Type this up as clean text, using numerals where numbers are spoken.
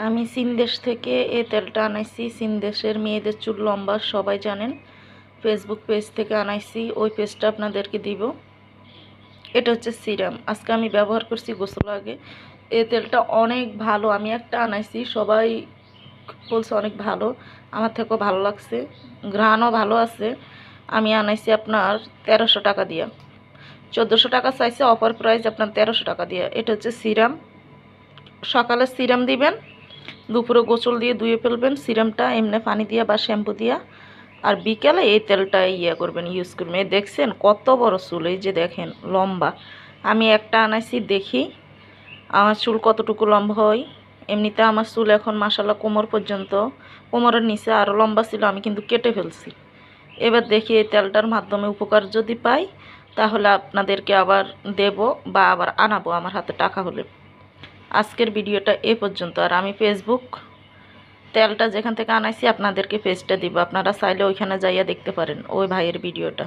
আমি চীন দেশ থেকে এই তেলটা আনাইছি। চীন দেশের মেয়েদের চুল লম্বা, সবাই জানেন। ফেসবুক পেজ থেকে আনাইছি, ওই পেজটা আপনাদেরকে দিব। এটা হচ্ছে সিরাম। আজকে আমি ব্যবহার করছি গোসল আগে। এই তেলটা অনেক ভালো। আমি একটা আনাইছি, সবাই বলছে অনেক ভালো, আমার থেকেও ভালো লাগছে, ঘ্রাণও ভালো আছে। আমি আনাইছি আপনার 1300 টাকা দিয়া। 1400 টাকা চাইছে, অফার প্রাইস আপনার 1300 টাকা দিয়া। এটা হচ্ছে সিরাম। সকালে সিরাম দিবেন, দুপুরে গোসল দিয়ে ধুয়ে ফেলবেন সিরামটা এমনি পানি দিয়া বা শ্যাম্পু দিয়া। আর বিকেলে এই তেলটা করবেন, ইউজ করবেন। এই দেখছেন কত বড় চুল, এই যে দেখেন লম্বা। আমি একটা আনাইছি, দেখি আমার চুল কতটুকু লম্বা হয়। এমনিতে আমার চুল এখন মাশাল্লাহ কোমর পর্যন্ত, কোমরের নিচে আরও লম্বা ছিল, আমি কিন্তু কেটে ফেলছি। এবার দেখি এই তেলটার মাধ্যমে উপকার যদি পাই তাহলে আপনাদেরকে আবার দেব বা আবার আনাবো আমার হাতে টাকা হলে। আজকের ভিডিওটা এ পর্যন্ত। আর আমি ফেসবুক তেলটা যেখান থেকে আনাইছি আপনাদেরকে পেজটা দিব, আপনারা চাইলে ওইখানে যাইয়া দেখতে পারেন ওই ভাইয়ের ভিডিওটা।